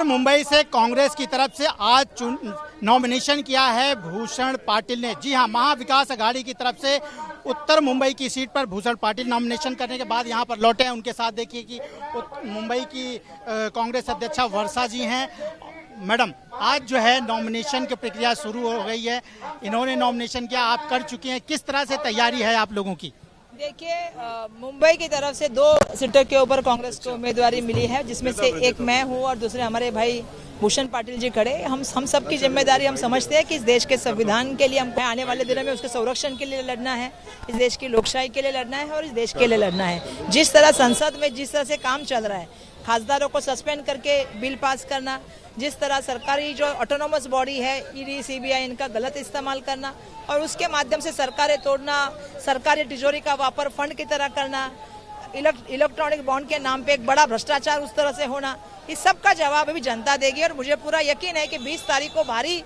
मुंबई से कांग्रेस की तरफ से आज नॉमिनेशन किया है भूषण पाटिल ने। जी हां, महाविकास अघाड़ी की तरफ से उत्तर मुंबई की सीट पर भूषण पाटिल नॉमिनेशन करने के बाद यहां पर लौटे हैं। उनके साथ देखिए कि मुंबई की कांग्रेस अध्यक्षा वर्षा जी हैं। मैडम, आज जो है नॉमिनेशन की प्रक्रिया शुरू हो गई है। इन्होंने नॉमिनेशन किया, आप कर चुके हैं, किस तरह से तैयारी है आप लोगों की? देखिए, मुंबई की तरफ से 2 सीटों के ऊपर कांग्रेस को उम्मीदवारी मिली है, जिसमें से एक मैं हूं और दूसरे हमारे भाई भूषण पाटिल जी खड़े। हम सब की जिम्मेदारी हम समझते हैं कि इस देश के संविधान के लिए हम आने वाले दिनों में उसके संरक्षण के लिए लड़ना है, इस देश की लोकशाही के लिए लड़ना है और इस देश के लिए लड़ना है। जिस तरह संसद में जिस तरह से काम चल रहा है, खासदारों को सस्पेंड करके बिल पास करना, जिस तरह सरकारी जो ऑटोनोमस बॉडी है ईडी सीबीआई, इनका गलत इस्तेमाल करना और उसके माध्यम से सरकारें तोड़ना, सरकारी तिजोरी का वापर फंड की तरह करना, इलेक्ट्रॉनिक बॉन्ड के नाम पे एक बड़ा भ्रष्टाचार उस तरह से होना, इस सब का जवाब अभी जनता देगी। और मुझे पूरा यकीन है कि 20 तारीख को भारी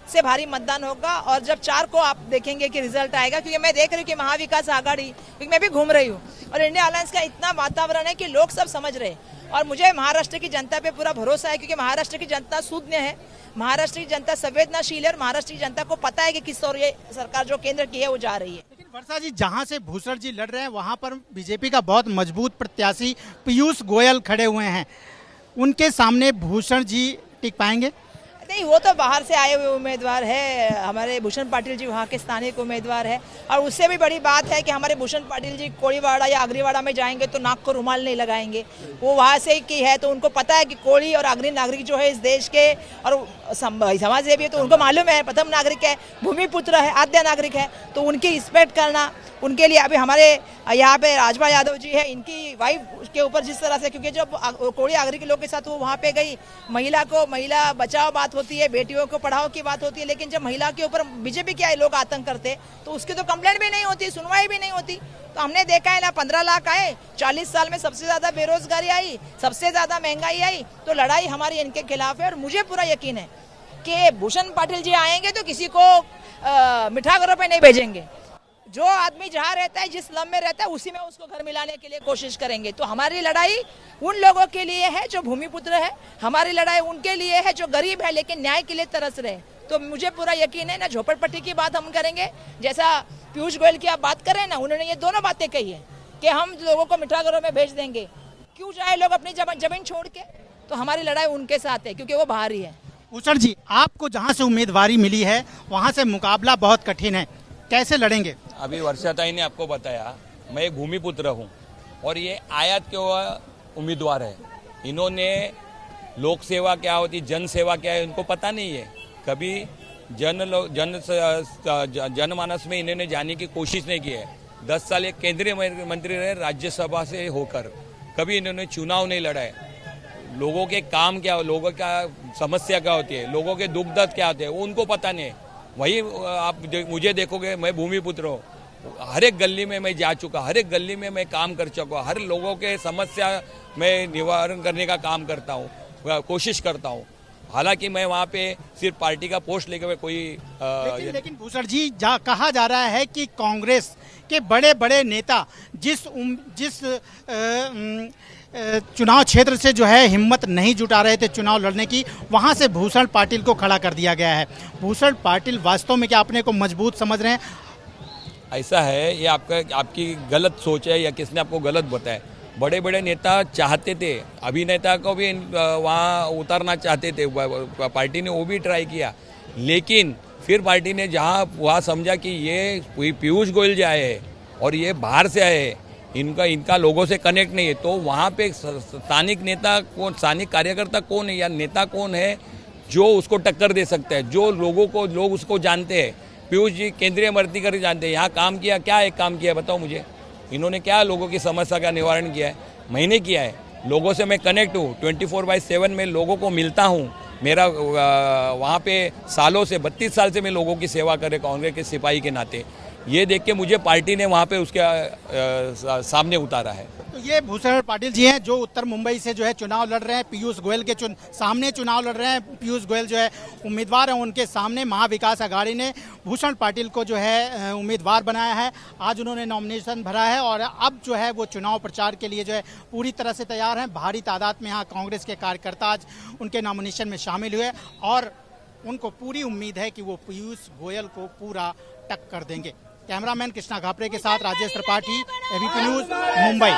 से भारी मतदान होगा और जब 4 को आप देखेंगे कि रिजल्ट आएगा, क्योंकि मैं देख रही हूँ कि महाविकास आघाड़ी, क्योंकि मैं भी घूम रही हूँ और इंडिया अलायंस का इतना वातावरण है कि लोग सब समझ रहे हैं और मुझे महाराष्ट्र की जनता पे पूरा भरोसा है, क्योंकि महाराष्ट्र की जनता सुज्ञ है, महाराष्ट्र की जनता संवेदनशील है और महाराष्ट्र की जनता को पता है कि किस ओर ये सरकार जो केंद्र की है वो जा रही है। लेकिन वर्षा जी, जहां से भूषण जी लड़ रहे हैं वहां पर बीजेपी का बहुत मजबूत प्रत्याशी पीयूष गोयल खड़े हुए हैं, उनके सामने भूषण जी टिक पाएंगे? नहीं, वो तो बाहर से आए हुए उम्मीदवार है, हमारे भूषण पाटिल जी वहाँ के स्थानीय उम्मीदवार है। और उससे भी बड़ी बात है कि हमारे भूषण पाटिल जी कोळीवाड़ा या अग्रीवाड़ा में जाएंगे तो नाक को रुमाल नहीं लगाएंगे, वो वहाँ से ही की है, तो उनको पता है कि कोळी और अग्री नागरिक जो है इस देश के और समाज सेवी है, तो उनको मालूम है प्रथम नागरिक है, भूमिपुत्र है, आद्य नागरिक है, तो उनकी रिस्पेक्ट करना उनके लिए। अभी हमारे यहाँ पे राजभा यादव जी है, इनकी वाइफ के ऊपर जिस तरह से, क्योंकि जब कोळी आगरी के लोग के साथ वो वहाँ पे गई, महिला बचाओ बात होती है, बेटियों को पढ़ाओ की बात होती है, लेकिन जब महिला के ऊपर बीजेपी के लोग आतंक करते तो उसकी तो कंप्लेंट भी नहीं होती, सुनवाई भी नहीं होती। तो हमने देखा है ना, 15 लाख आए, 40 साल में सबसे ज्यादा बेरोजगारी आई, सबसे ज्यादा महंगाई आई, तो लड़ाई हमारी इनके खिलाफ है। और मुझे पूरा यकीन है कि भूषण पाटिल जी आएंगे तो किसी को मिठाघरों पे नहीं भेजेंगे। जो आदमी जहाँ रहता है, जिस स्लम में रहता है, उसी में उसको घर मिलाने के लिए कोशिश करेंगे। तो हमारी लड़ाई उन लोगों के लिए है जो भूमिपुत्र है, हमारी लड़ाई उनके लिए है जो गरीब है लेकिन न्याय के लिए तरस रहे। तो मुझे पूरा यकीन है ना, झोपड़पट्टी की बात हम करेंगे, जैसा पीयूष गोयल की आप बात करें ना, उन्होंने ये दोनों बातें कही है कि हम लोगों को मिठाघरों में भेज देंगे, क्यों जाए लोग अपनी जमीन छोड़ के। तो हमारी लड़ाई उनके साथ है क्योंकि वो बाहर ही है। भूषण जी, आपको जहाँ से उम्मीदवारी मिली है वहाँ से मुकाबला बहुत कठिन है, कैसे लड़ेंगे? अभी वर्षाताई ने आपको बताया, मैं एक भूमिपुत्र हूँ और ये आयात के उम्मीदवार है। इन्होंने लोक सेवा क्या होती, जन सेवा क्या है, इनको पता नहीं है। कभी जनमानस में इन्होंने जाने की कोशिश नहीं की है। 10 साल एक केंद्रीय मंत्री रहे राज्यसभा से होकर, कभी इन्होंने चुनाव नहीं लड़ा है। लोगों के काम क्या, लोगों का समस्या क्या होती है, लोगों के दुख दर्द क्या होते हैं, वो उनको पता नहीं है। वही आप मुझे देखोगे, मैं भूमिपुत्र हूँ, हर एक गली में मैं जा चुका, हर एक गली में मैं काम कर चुका, हर लोगों के समस्या मैं निवारण करने का काम करता हूँ, कोशिश करता हूँ। हालांकि मैं वहाँ पे सिर्फ पार्टी का पोस्ट लेकर कोई लेकिन भूषण जी, कहा जा रहा है कि कांग्रेस के बड़े बड़े नेता जिस चुनाव क्षेत्र से जो है हिम्मत नहीं जुटा रहे थे चुनाव लड़ने की, वहां से भूषण पाटिल को खड़ा कर दिया गया है। भूषण पाटिल वास्तव में क्या अपने को मजबूत समझ रहे हैं? ऐसा है, ये आपकी गलत सोच है या किसने आपको गलत बताया। बड़े बड़े नेता चाहते थे, अभिनेता को भी वहाँ उतारना चाहते थे, पार्टी ने वो भी ट्राई किया, लेकिन फिर पार्टी ने जहाँ वहाँ समझा कि ये पीयूष गोयल जी आए हैं और ये बाहर से आए हैं, इनका लोगों से कनेक्ट नहीं है, तो वहाँ पे स्थानिक नेता कौन, स्थानिक कार्यकर्ता कौन है या नेता कौन है जो उसको टक्कर दे सकता है, जो लोग उसको जानते हैं। पीयूष जी केंद्रीय मंत्री कर जानते हैं, यहाँ काम किया, क्या एक काम किया बताओ मुझे, इन्होंने क्या लोगों की समस्या का निवारण किया है? मैंने किया है। लोगों से मैं कनेक्ट हूँ, 24/7 में लोगों को मिलता हूँ। मेरा वहाँ पे सालों से 32 साल से मैं लोगों की सेवा कर रहा हूँ कांग्रेस के सिपाही के नाते। ये देख के मुझे पार्टी ने वहाँ पे उसके सामने उतारा है। तो ये भूषण पाटिल जी हैं जो उत्तर मुंबई से जो है चुनाव लड़ रहे हैं। पीयूष गोयल के सामने चुनाव लड़ रहे हैं। पीयूष गोयल जो है उम्मीदवार हैं, उनके सामने महाविकास आघाड़ी ने भूषण पाटिल को जो है उम्मीदवार बनाया है। आज उन्होंने नॉमिनेशन भरा है और अब जो है वो चुनाव प्रचार के लिए जो है पूरी तरह से तैयार हैं। भारी तादाद में यहाँ कांग्रेस के कार्यकर्ता आज उनके नॉमिनेशन में शामिल हुए और उनको पूरी उम्मीद है कि वो पीयूष गोयल को पूरा टक्कर देंगे। कैमरामैन कृष्णा घापरे के साथ राजेश त्रिपाठी, एबीपी न्यूज़, मुंबई।